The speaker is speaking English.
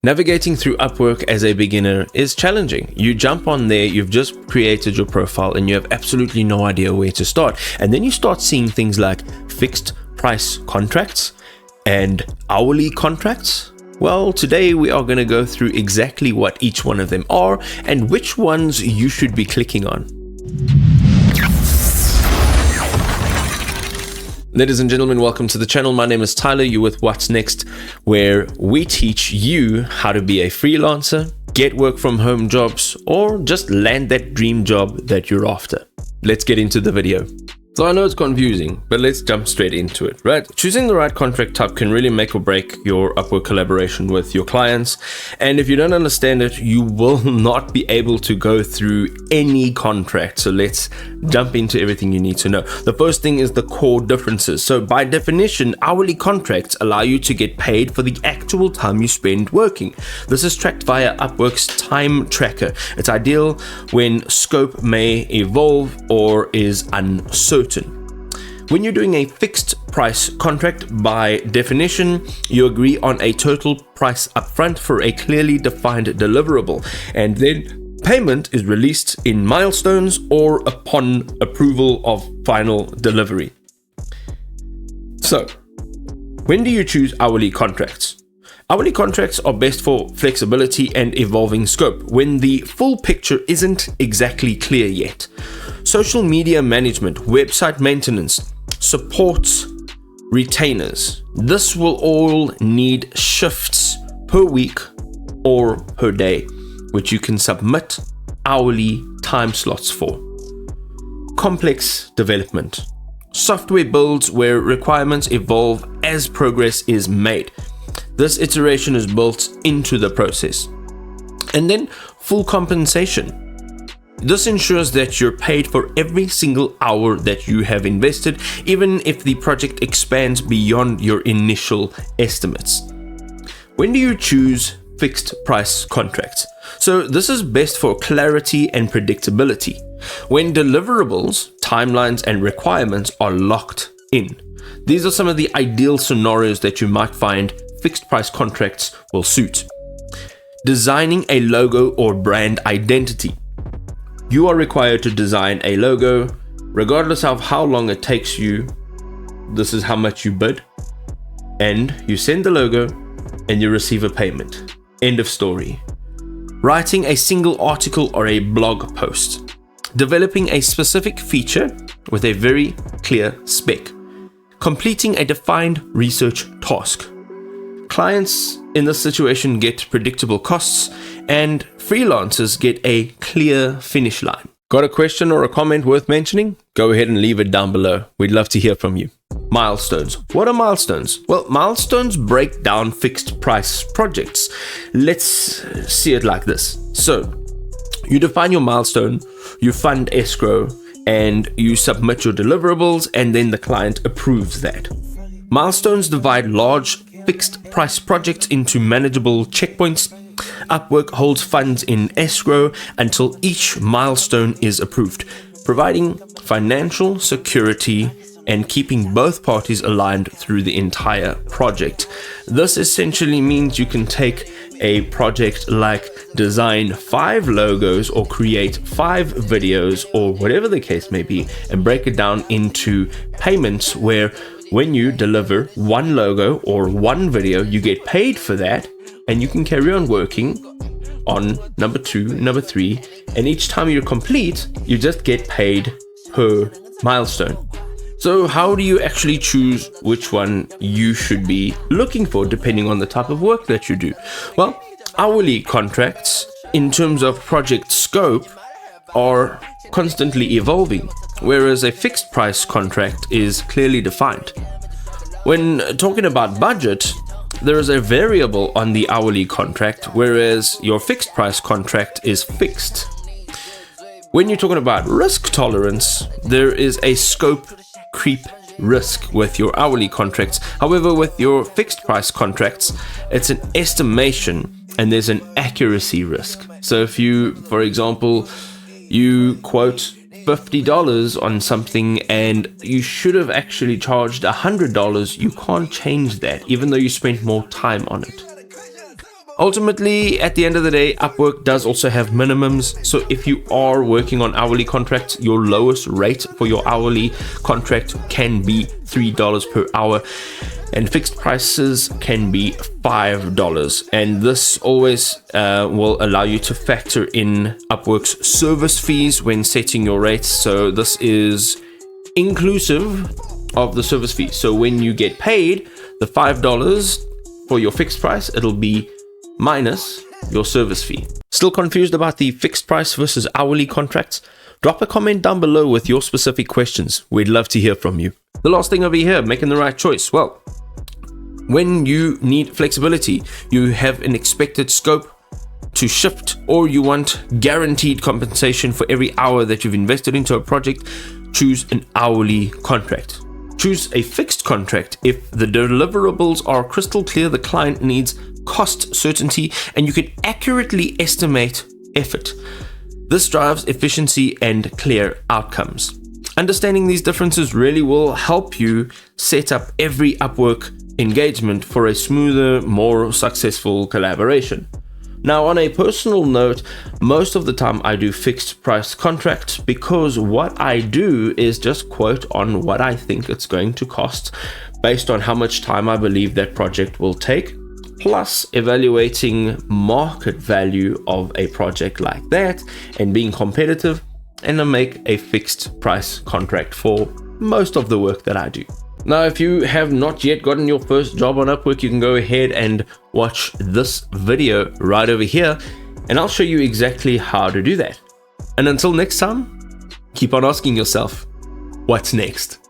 Navigating through Upwork as a beginner is challenging. You jump on there, you've just created your profile, and you have absolutely no idea where to start. And then you start seeing things like fixed price contracts and hourly contracts. Well, today we are going to go through exactly what each one of them are and which ones you should be clicking on. Ladies and gentlemen, welcome to the channel. My name is Tyler. You're with What's Next, where we teach you how to be a freelancer, get work from home jobs, or just land that dream job that you're after. Let's get into the video. So I know it's confusing, but let's jump straight into it, right? Choosing the right contract type can really make or break your Upwork collaboration with your clients. And if you don't understand it, you will not be able to go through any contract. So let's jump into everything you need to know. The first thing is the core differences. So by definition, hourly contracts allow you to get paid for the actual time you spend working. This is tracked via Upwork's time tracker. It's ideal when scope may evolve or is uncertain. When you're doing a fixed price contract, by definition, you agree on a total price upfront for a clearly defined deliverable, and then payment is released in milestones or upon approval of final delivery. So, when do you choose hourly contracts? Hourly contracts are best for flexibility and evolving scope when the full picture isn't exactly clear yet. Social media management, website maintenance, supports, retainers. This will all need shifts per week or per day, which you can submit hourly time slots for. Complex development. Software builds where requirements evolve as progress is made. This iteration is built into the process. And then full compensation. This ensures that you're paid for every single hour that you have invested, even if the project expands beyond your initial estimates. When do you choose fixed price contracts? So this is best for clarity and predictability. When deliverables, timelines, and requirements are locked in. These are some of the ideal scenarios that you might find fixed price contracts will suit. Designing a logo or brand identity. You are required to design a logo, regardless of how long it takes you. This is how much you bid, and you send the logo and you receive a payment. End of story. Writing a single article or a blog post. Developing a specific feature with a very clear spec. Completing a defined research task. Clients in this situation get predictable costs, and freelancers get a clear finish line. Got a question or a comment worth mentioning? Go ahead and leave it down below. We'd love to hear from you. Milestones. What are milestones? Well, milestones break down fixed price projects. Let's see it like this. So, you define your milestone, you fund escrow, and you submit your deliverables, and then the client approves that. Milestones divide large fixed price projects into manageable checkpoints. Upwork holds funds in escrow until each milestone is approved, providing financial security and keeping both parties aligned through the entire project. This essentially means you can take a project like design 5 logos or create 5 videos or whatever the case may be and break it down into payments where when you deliver 1 logo or 1 video, you get paid for that, and you can carry on working on number 2, number 3, and each time you're complete, you just get paid per milestone. So how do you actually choose which one you should be looking for depending on the type of work that you do? Well, hourly contracts, in terms of project scope, are constantly evolving, whereas a fixed price contract is clearly defined. When talking about budget, there is a variable on the hourly contract, whereas your fixed price contract is fixed. When you're talking about risk tolerance, there is a scope creep risk with your hourly contracts. However, with your fixed price contracts, it's an estimation and there's an accuracy risk. So if you, for example, you quote $50 on something and you should have actually charged $100, you can't change that even though you spent more time on it. Ultimately, at the end of the day, Upwork does also have minimums. So if you are working on hourly contracts, your lowest rate for your hourly contract can be $3 per hour, and fixed prices can be $5. And this always will allow you to factor in Upwork's service fees when setting your rates. So this is inclusive of the service fee. So when you get paid the $5 for your fixed price, it'll be minus your service fee. Still confused about the fixed price versus hourly contracts? Drop a comment down below with your specific questions. We'd love to hear from you. The last thing over here, making the right choice. Well, when you need flexibility, you have an expected scope to shift, or you want guaranteed compensation for every hour that you've invested into a project, choose an hourly contract. Choose a fixed contract if the deliverables are crystal clear, the client needs cost certainty, and you can accurately estimate effort. This drives efficiency and clear outcomes. Understanding these differences really will help you set up every Upwork engagement for a smoother, more successful collaboration. Now, on a personal note, most of the time I do fixed price contracts because what I do is just quote on what I think it's going to cost based on how much time I believe that project will take, plus evaluating market value of a project like that and being competitive, and I make a fixed price contract for most of the work that I do. Now, if you have not yet gotten your first job on Upwork, you can go ahead and watch this video right over here, and I'll show you exactly how to do that. And until next time, keep on asking yourself, what's next?